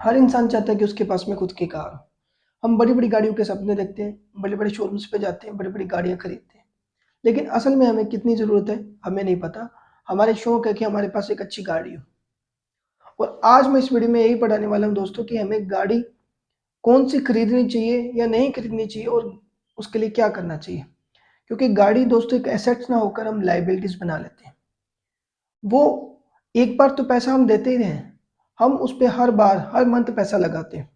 हर इंसान चाहता है कि उसके पास में खुद की कार हो। हम बड़ी-बड़ी गाड़ियों के सपने देखते हैं, बड़े-बड़े शोरूम्स पे जाते हैं, बड़ी-बड़ी गाड़ियाँ खरीदते हैं। लेकिन असल में हमें कितनी ज़रूरत है, हमें नहीं पता। हमारे शौक है कि हमारे पास एक अच्छी गाड़ी हो। और आज मैं इस वीडियो में यही पढ़ाने वाला हूँ दोस्तों कि हमें गाड़ी कौन-सी खरीदनी चाहिए या नहीं खरीदनी चाहिए और उसके लिए क्या करना चाहिए। क्योंकि गाड़ी दोस्तों एक एसेट्स ना होकर हम लायबिलिटीज़ बना लेते हैं। वो एक बार तो पैसा हम देते ही हैं, हम उस पे हर बार, हर मंथ पैसा लगाते हैं।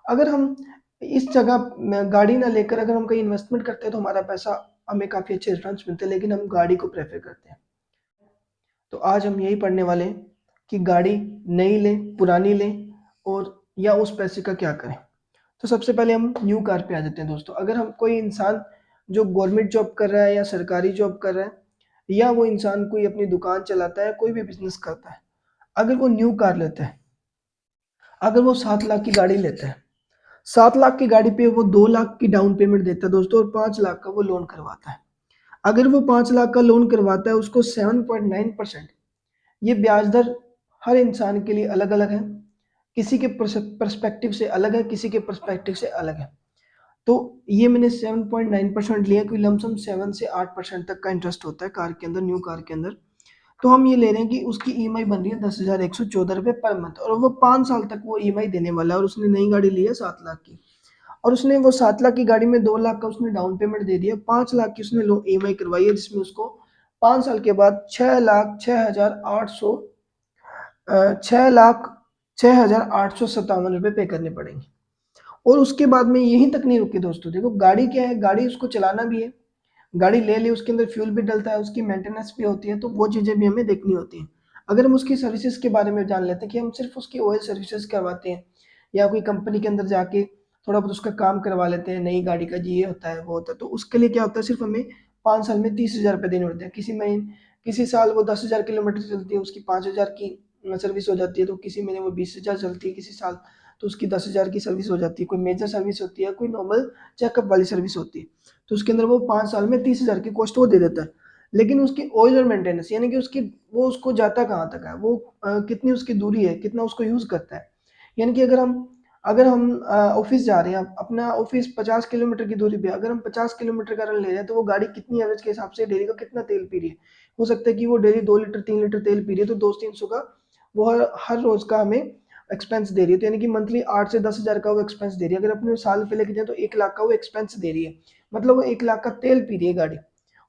अगर हम इस जगह गाड़ी ना लेकर अगर हम कहीं इन्वेस्टमेंट करते हैं तो हमारा पैसा हमें काफ़ी अच्छे रिटर्न्स मिलते हैं, लेकिन हम गाड़ी को प्रेफ़र करते हैं। तो आज हम यही पढ़ने वाले हैं कि गाड़ी नई लें, पुरानी लें और या उस पैसे का क्या करें। तो सबसे पहले हम न्यू कार पे आ जाते हैं दोस्तों। अगर हम कोई इंसान जो गवर्नमेंट जॉब कर रहा है या सरकारी जॉब कर रहा है या वो इंसान कोई अपनी दुकान चलाता है, कोई भी बिज़नेस करता है, अगर वो न्यू कार लेता है, अगर वो 7 लाख की गाड़ी लेता है, 7 लाख की गाड़ी पे वो 2 लाख की डाउन पेमेंट देता है दोस्तों और 5 लाख का वो लोन करवाता है। अगर वो 5 लाख का लोन करवाता है उसको 7.9% ये ब्याज दर हर इंसान के लिए अलग-अलग है। किसी के पर्सपेक्टिव से अलग है, किसी के पर्सपेक्टिव से अलग है। तो ये मैंने 7.9% लिया क्योंकि लमसम 7 से 8% तक का इंटरेस्ट होता है कार के अंदर, न्यू कार के अंदर। तो हम ये ले रहे हैं कि उसकी ईएमआई बन रही है 10,114 रुपए पर मंथ और वो 5 साल तक वो ईएमआई देने वाला है और उसने नई गाड़ी ली है 7 लाख की। और उसने वो 7 लाख की गाड़ी में 2 लाख का उसने डाउन पेमेंट दे दिया, 5 लाख की उसने लो ईएमआई करवाई है जिसमें उसको 5 साल के बाद 6,06,857 रुपए पे करने पड़ेंगे। और उसके बाद में यहीं तक नहीं रुके दोस्तों, देखो गाड़ी क्या है, गाड़ी उसको चलाना भी है, गाड़ी ले ली उसके अंदर फ्यूल भी डलता है, उसकी मेंटेनेंस भी होती है, तो वो चीज़ें भी हमें देखनी होती हैं। अगर हम उसकी सर्विसेज के बारे में जान लेते हैं कि हम सिर्फ उसकी ऑयल सर्विसेज करवाते हैं या कोई कंपनी के अंदर जाके थोड़ा बहुत उसका काम करवा लेते हैं, नई गाड़ी का जी ये होता है वो होता है, तो उसके लिए क्या होता है, सिर्फ हमें 5 साल में 30,000 रुपये देने होते हैं। किसी साल वो 10,000 किलोमीटर चलती है, उसकी 5,000 की सर्विस हो जाती है, तो किसी महीने वो 20,000 चलती है, किसी साल तो उसकी 10,000 की सर्विस हो जाती है। कोई मेजर सर्विस होती है, कोई नॉर्मल चेकअप वाली सर्विस होती है। तो उसके अंदर वो 5 साल में 30,000 की कॉस्ट वो दे देता है। लेकिन उसकी ऑयल और मेंटेनेंस यानी कि उसकी वो उसको जाता कहाँ तक है, वो कितनी उसकी दूरी है, कितना उसको यूज़ करता है। यानी कि अगर हम ऑफ़िस जा रहे हैं, अपना ऑफ़िस 50 किलोमीटर की दूरी पे है, अगर हम 50 किलोमीटर का रन ले रहे हैं, तो वो गाड़ी कितनी एवरेज के हिसाब से डेली का कितना तेल पी रही है। हो सकता है कि वो डेली 2 लीटर 3 लीटर तेल पी रही है, तो 200-300 का वो हर हर रोज़ का हमें एक्सपेंस दे रही है। तो यानी कि मंथली 8 से 10,000 का वो एक्सपेंस दे रही है। अगर अपने साल पे लेके जाएँ तो 1 लाख का वो एक्सपेंस दे रही है। मतलब वो 1 लाख का तेल पी रही है गाड़ी।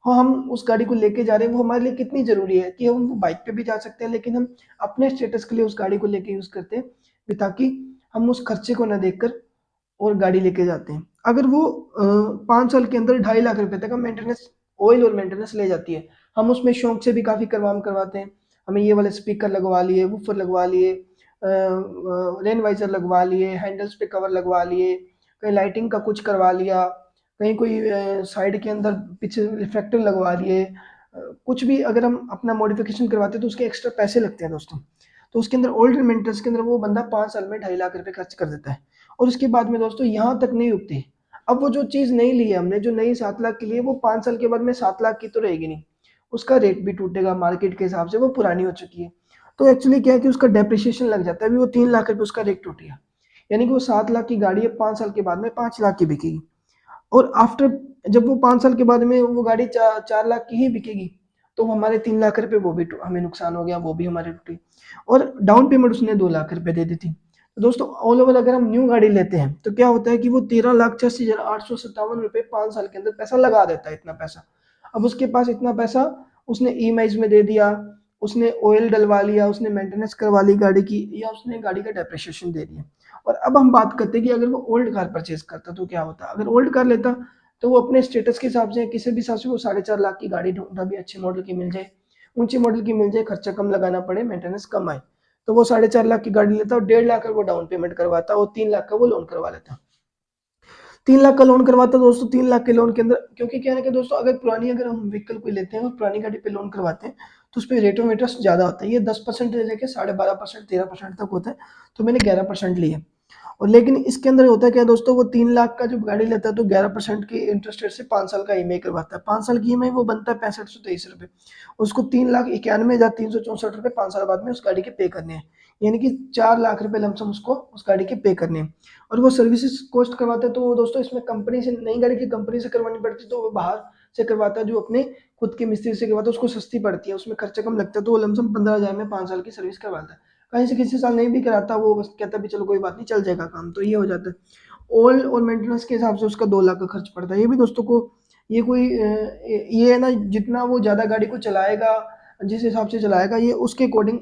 हाँ, हम उस गाड़ी को लेके जा रहे हैं, वो हमारे लिए कितनी ज़रूरी है कि हम बाइक पे भी जा सकते हैं, लेकिन हम अपने स्टेटस के लिए उस गाड़ी को लेके यूज़ करते हैं, ताकि हम उस खर्चे को ना देखकर और गाड़ी लेके जाते हैं। अगर वो 5 साल के अंदर 2.5 लाख रुपए तक का मेंटेनेंस ऑयल और मेंटेनेंस ले जाती है। हम उसमें शौक से भी काफ़ी करवाते हैं। हमें ये वाले स्पीकर लगवा लिए, वूफर लगवा लिए, रेन वाइज़र लगवा लिए, हैंडल्स पे कवर लगवा लिए, कहीं लाइटिंग का कुछ करवा लिया, कहीं कोई साइड के अंदर पीछे रिफ्लेक्टर लगवा लिए। कुछ भी अगर हम अपना मॉडिफ़िकेशन करवाते हैं तो उसके एक्स्ट्रा पैसे लगते हैं दोस्तों। तो उसके अंदर ओल्ड मेंटेनेंस के अंदर वो बंदा 5 साल में 2.5 लाख रुपए खर्च कर देता है। और उसके बाद में दोस्तों यहाँ तक नहीं रुकते। अब वो जो चीज़ नहीं ली है हमने, जो नई 7 लाख की ली है, वो 5 साल के बाद में 7 लाख की तो रहेगी नहीं। उसका रेट भी टूटेगा मार्केट के हिसाब से, वो पुरानी हो चुकी है। तो एक्चुअली क्या है कि उसका डेप्रिसिएशन लग जाता है। अभी वो 3 लाख रुपए उसका रेट टूट गया। यानी कि वो 7 लाख की गाड़ी है, 5 साल के बाद में 5 लाख की बिकेगी। और आफ्टर जब वो 5 साल के बाद में वो गाड़ी 4 लाख की ही बिकेगी, तो हमारे 3 लाख रुपए वो भी हमें नुकसान हो गया, वो भी हमारे टूटे। और डाउन पेमेंट उसने 2 लाख रुपए दे दी थी। तो दोस्तों ऑल ओवर अगर हम न्यू गाड़ी लेते हैं तो क्या होता है कि वो 13,86,857 रुपए 5 साल के अंदर पैसा लगा देता है, इतना पैसा। अब उसके पास इतना पैसा उसने ईएमआईज़ में दे दिया, उसने ऑयल डलवा लिया, उसने मेंटेनेंस करवा ली गाड़ी की या उसने गाड़ी का डेप्रिसिएशन दे दिया। और अब हम बात करते हैं कि अगर वो ओल्ड कार परचेज़ करता तो क्या होता? अगर ओल्ड कार लेता तो वो अपने स्टेटस के हिसाब से किसी भी हिसाब से वो 4.5 लाख की गाड़ी ढूँढता भी अच्छे मॉडल की मिल जाए, ऊँचे मॉडल की मिल जाए, खर्चा कम लगाना पड़े, मेंटेनेंस कम आए। तो वो 4.5 लाख की गाड़ी लेता और 1.5 लाख का वो डाउन पेमेंट करवाता और 3 लाख का वो लोन करवा लेता। 3 लाख का लोन करवाता दोस्तों, 3 लाख के लोन के अंदर क्योंकि क्या है कि दोस्तों अगर हम व्हीकल कोई लेते हैं और पुरानी गाड़ी पे लोन करवाते हैं, तो उसपे रेट ऑफ इंटरेस्ट ज़्यादा होता है। ये 10% से लेके 12.5% 13% तक होता है, तो मैंने 11% लिया। और लेकिन इसके अंदर होता है क्या दोस्तों, वो 3 लाख का जब गाड़ी लेता है तो 11% की इंटरेस्ट रेट से 5 साल का ईएमआई करवाता है। 5 साल की ईएमआई वो बनता है 6523 रुपए। उसको 3,91,364 रुपए 5 साल बाद में उस गाड़ी के पे करने हैं। यानी कि 4 लाख रुपए लमसम उसको उस गाड़ी के पे करने हैं। और वो सर्विसेज कॉस्ट करवाता है, तो दोस्तों इसमें कंपनी से, नई गाड़ी की कंपनी से करवानी पड़ती है, तो वो बाहर से करवाता है, जो अपने खुद के मिस्त्री से करवाता है, उसको सस्ती पड़ती है, उसमें खर्चा कम लगता है, तो वो लमसम 15,000 में 5 साल की सर्विस करवाता है। कहीं से किसी साल नहीं भी कराता, वो बस कहता है भी चलो कोई बात नहीं, चल जाएगा काम, तो ये हो जाता है। ऑयल और मेंटेनेंस के हिसाब से उसका 2 लाख का खर्च पड़ता है। ये भी दोस्तों को ये कोई ये है ना, जितना वो ज़्यादा गाड़ी को चलाएगा, जिस हिसाब से चलाएगा, ये उसके अकॉर्डिंग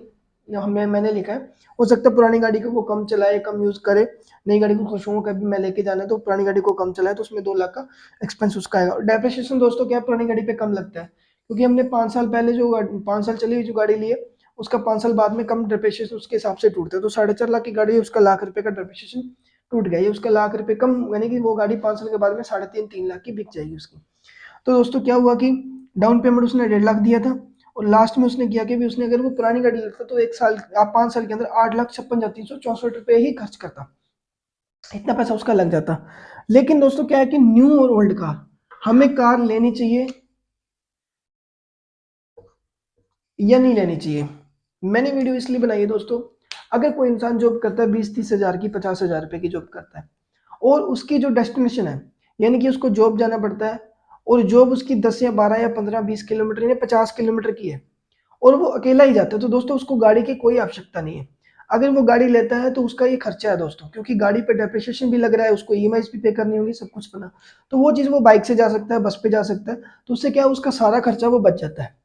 मैंने लिखा है। हो सकता है पुरानी गाड़ी को वो कम चलाए, कम यूज़ करे, नई गाड़ी को खुश हूँ कभी मैं लेके जाना है, तो पुरानी गाड़ी को कम चलाए, तो उसमें 2 लाख का एक्सपेंस उसका आएगा। और डेप्रिसिएशन दोस्तों क्या है, पुरानी गाड़ी पे कम लगता है, क्योंकि हमने 5 साल पहले जो 5 साल चली हुई जो गाड़ी ली है, उसका 5 साल बाद में कम डेप्रिसिएशन उसके हिसाब से टूटता है। तो 4.5 लाख की गाड़ी है, उसका लाख रुपए का डेप्रिसिएशन टूट गया, ये उसका लाख रुपए कम, यानी कि वो गाड़ी 5 साल के बाद में 3.5-3 लाख की बिक जाएगी उसकी। तो दोस्तों क्या हुआ कि डाउन पेमेंट उसने 1.5 लाख दिया था, और लास्ट में उसने किया कि भी उसने, अगर वो पुरानी गाड़ी लेता तो 1 साल, आप 5 साल के अंदर 8,56,364 रुपए ही खर्च करता, इतना पैसा उसका लग जाता। लेकिन दोस्तों क्या है कि न्यू और ओल्ड कार, हमें कार लेनी चाहिए या नहीं लेनी चाहिए। मैंने वीडियो इसलिए बनाई है दोस्तों, अगर कोई इंसान जॉब करता है 20-30 हज़ार की, 50,000 रुपए की जॉब करता है, और उसकी जो डेस्टिनेशन है, यानी कि उसको जॉब जाना पड़ता है, और जॉब उसकी 10 या 12 या 15-20 किलोमीटर या 50 किलोमीटर की है, और वो अकेला ही जाता है, तो दोस्तों उसको गाड़ी की कोई आवश्यकता नहीं है। अगर वो गाड़ी लेता है तो उसका ये खर्चा है दोस्तों, क्योंकि गाड़ी पे डेप्रिसिएशन भी लग रहा है, उसको ईएमआई भी पे करनी होगी, सब कुछ बना, तो वो चीज़ वो बाइक से जा सकता है, बस पे जा सकता है, तो उससे क्या है, उसका सारा खर्चा वो बच जाता है,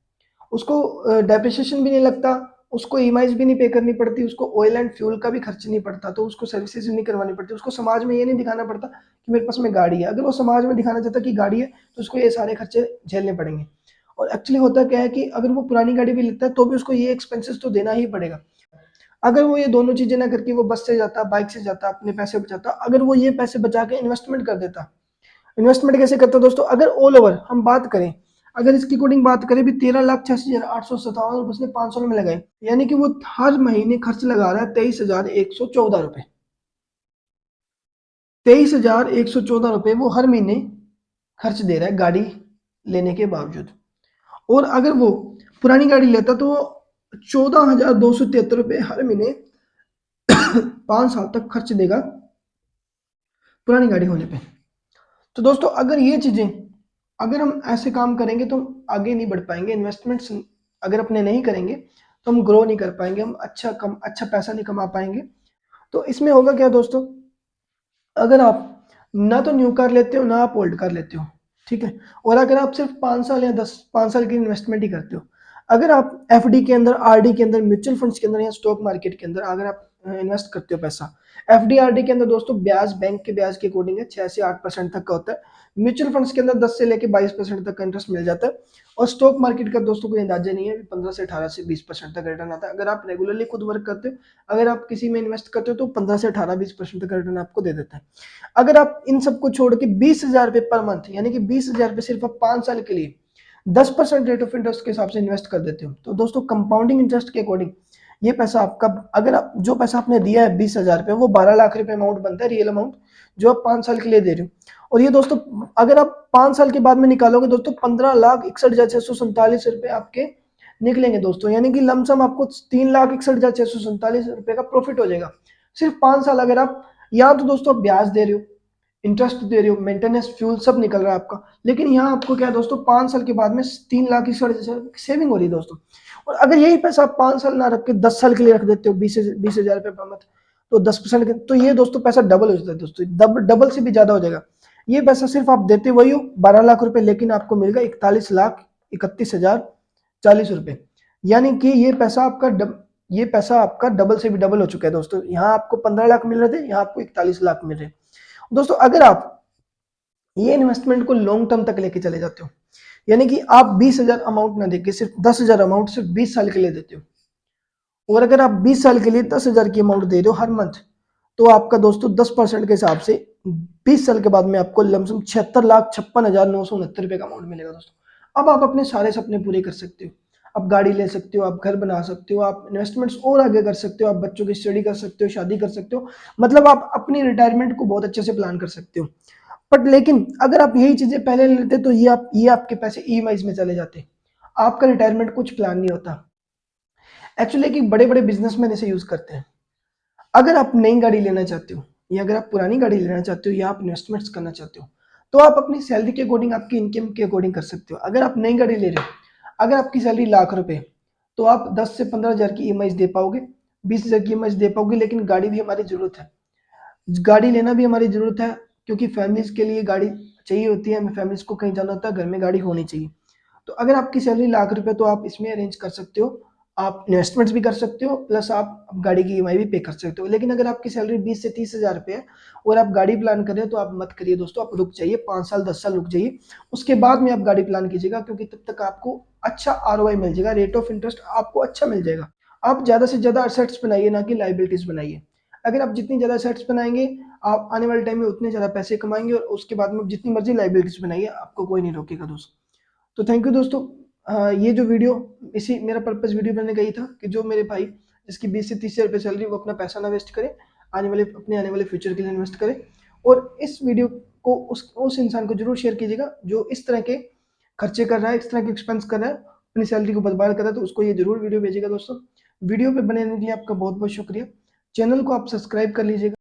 उसको डेप्रिसिएशन भी नहीं लगता, उसको ईएमआईज़ भी नहीं पे करनी पड़ती, उसको ऑयल एंड फ्यूल का भी खर्च नहीं पड़ता, तो उसको सर्विसेज भी नहीं करवानी पड़ती, उसको समाज में ये नहीं दिखाना पड़ता कि मेरे पास में गाड़ी है। अगर वो समाज में दिखाना चाहता है कि गाड़ी है, तो उसको ये सारे खर्चे झेलने पड़ेंगे। और एक्चुअली होता क्या है कि अगर वो पुरानी गाड़ी भी लेता है, तो भी उसको ये एक्सपेंसेस तो देना ही पड़ेगा। अगर वो ये दोनों चीज़ें ना करके वो बस से जाता, बाइक से जाता, अपने पैसे बचाता, अगर वो ये पैसे बचा के इन्वेस्टमेंट कर देता, इन्वेस्टमेंट कैसे करता दोस्तों, अगर ऑल ओवर हम बात करें, अगर इसकी कोडिंग बात करें भी, 13,86,857 उसने 5 साल में लगाए, यानी कि वो हर महीने खर्च लगा रहा है 23,114 रुपए। 23,114 रुपए वो हर महीने खर्च दे रहा है गाड़ी लेने के बावजूद। और अगर वो पुरानी गाड़ी लेता तो वो 14,273 रुपए हर महीने 5 साल तक खर्च देगा पुरानी गाड़ी होने पे। तो दोस्तों अगर ये चीज़ें, अगर हम ऐसे काम करेंगे तो हम आगे नहीं बढ़ पाएंगे। इन्वेस्टमेंट्स अगर अपने नहीं करेंगे तो हम ग्रो नहीं कर पाएंगे, हम अच्छा पैसा नहीं कमा पाएंगे। तो इसमें होगा क्या दोस्तों, अगर आप ना तो न्यू कार लेते हो, ना आप ओल्ड कार लेते हो, ठीक है, और अगर आप सिर्फ 5 साल या 5 साल की इन्वेस्टमेंट ही करते हो, अगर आप एफडी के अंदर, आरडी के अंदर, म्यूचुअल फंड्स के अंदर या स्टॉक मार्केट के अंदर अगर आप इन्वेस्ट करते हो पैसा, एफडी आरडी के अंदर दोस्तों ब्याज बैंक के ब्याज के अकॉर्डिंग है, 6 से 8% तक का होता है। म्यूचुअल फंड्स के अंदर 10 से लेकर 22% तक का इंटरेस्ट मिल जाता है। और स्टॉक मार्केट का दोस्तों कोई अंदाजा नहीं है, 15 से 18 से 20% तक रिटर्न आता है। अगर आप रेगुलरली खुद वर्क करते हो, अगर आप किसी में इन्वेस्ट करते हो, तो 15 से 18-20% तक का रिटर्न आपको दे देता है। अगर आप इन सबको छोड़ के 20,000 रुपए पर मंथ, यानी कि 20,000 रुपए सिर्फ आप 5 साल के लिए 10% रेट ऑफ इंटरेस्ट के हिसाब से इन्वेस्ट कर देते हो, तो दोस्तों कंपाउंडिंग इंटरेस्ट के अकॉर्डिंग ये पैसा आपका, अगर आप जो पैसा आपने दिया है 20,000 रुपए, वो 12 लाख रुपए अमाउंट बनता है, रियल अमाउंट, जो आप 5 साल के लिए दे रहे हो। और ये दोस्तों अगर आप 5 साल के बाद में निकालोगे दोस्तों, 15,61,647 रुपए आपके निकलेंगे दोस्तों, यानी कि लमसम आपको 3,61,647 रुपए का प्रॉफिट हो जाएगा सिर्फ 5 साल। अगर आप, या तो दोस्तों आप ब्याज दे रहे हो, इंटरेस्ट दे रहे हो, मेंटेनेंस, फ्यूल सब निकल रहा है आपका, लेकिन यहाँ आपको क्या है दोस्तों, 5 साल के बाद में 3,61,647 सेविंग हो रही है दोस्तों। और अगर यही पैसा आप 5 साल ना रख के 10 साल के लिए रख देते हो, 20,000 रुपए पर मंथ, तो 10%, तो ये दोस्तों पैसा डबल हो जाता है दोस्तों, डबल से भी ज्यादा हो जाएगा। ये पैसा सिर्फ आप देते वही हो 12 लाख रुपए, लेकिन आपको मिलेगा 41,31,040 रुपए, यानी कि ये पैसा आपका डबल से भी डबल हो चुका है दोस्तों। यहाँ आपको 15 लाख मिल रहे थे, यहाँ आपको 41 लाख मिल रहे हैं दोस्तों। अगर आप ये इन्वेस्टमेंट को लॉन्ग टर्म तक लेके चले जाते हो, यानी कि आप 20,000 अमाउंट ना देके सिर्फ 10,000 अमाउंट सिर्फ 20 साल के लिए देते हो, और अगर आप 20 साल के लिए 10,000 की अमाउंट दे रहे हो हर मंथ, तो आपका दोस्तों 10% के हिसाब से 20 साल के बाद में आपको लमसम 76,56,969 रुपए का अमाउंट मिलेगा दोस्तों। अब आप अपने सारे सपने पूरे कर सकते हो, आप गाड़ी ले सकते हो, आप घर बना सकते हो, आप इन्वेस्टमेंट्स और आगे कर सकते हो, आप बच्चों की स्टडी कर सकते हो, शादी कर सकते हो, मतलब आप अपनी रिटायरमेंट को बहुत अच्छे से प्लान कर सकते हो। बट लेकिन अगर आप यही चीजें पहले लेते तो ये आपके पैसे ईएमआईज में चले जाते, आपका रिटायरमेंट कुछ प्लान नहीं होता। एक्चुअली कि बड़े बड़े बिजनेसमैन इसे यूज करते हैं। अगर आप नई गाड़ी लेना चाहते हो या अगर आप पुरानी गाड़ी लेना चाहते हो या आप इन्वेस्टमेंट्स करना चाहते हो, तो आप अपनी सैलरी के अकॉर्डिंग, आपकी इनकम के अकॉर्डिंग कर सकते हो। अगर आप नई गाड़ी ले रहे हो, अगर आपकी सैलरी ₹1,00,000 तो आप 10 से 15,000 की ईएमआई दे पाओगे, 20,000 की ईएमआई दे पाओगे। लेकिन गाड़ी भी हमारी ज़रूरत है, गाड़ी लेना भी हमारी ज़रूरत है, क्योंकि फैमिलीज़ के लिए गाड़ी चाहिए होती है, हमें फैमिलीज़ को कहीं जाना होता है, घर में गाड़ी होनी चाहिए। तो अगर आपकी सैलरी ₹1,00,000 तो आप इसमें अरेंज कर सकते हो, आप इन्वेस्टमेंट्स भी कर सकते हो, प्लस आप गाड़ी की ईएमआई भी पे कर सकते हो। लेकिन अगर आपकी सैलरी 20 से 30,000 रुपये है और आप गाड़ी प्लान कर रहे हो, तो आप मत करिए दोस्तों, आप रुक जाइए, 5 साल 10 साल रुक जाइए, उसके बाद में आप गाड़ी प्लान कीजिएगा, क्योंकि तब तक आपको अच्छा आरओआई मिल जाएगा, रेट ऑफ इंटरेस्ट आपको अच्छा मिल जाएगा। आप ज़्यादा से ज़्यादा असेट्स बनाइए, ना कि लाइबिलिटीज़ बनाइए। अगर आप जितनी ज़्यादा असेट्स बनाएंगे, आप आने वाले टाइम में उतने ज़्यादा पैसे कमाएंगे, और उसके बाद में जितनी मर्जी लाइबिलिटीज़ बनाइए, आपको कोई नहीं रोकेगा दोस्तों। तो थैंक यू दोस्तों। ये जो वीडियो, इसी मेरा पर्पस वीडियो बनाने का ही था कि जो मेरे भाई जिसकी 20 से 30,000 रुपये सैलरी, वो अपना पैसा ना वेस्ट करे, आने वाले फ्यूचर के लिए इन्वेस्ट करे। और इस वीडियो को उस इंसान को जरूर शेयर कीजिएगा जो इस तरह के खर्चे कर रहा है, इस तरह के एक्सपेंस कर रहा है, अपनी सैलरी को बर्बाद कर रहा है, तो उसको ये जरूर वीडियो भेजिएगा दोस्तों। वीडियो पे बने रहने के लिए आपका बहुत बहुत शुक्रिया। चैनल को आप सब्सक्राइब कर लीजिएगा।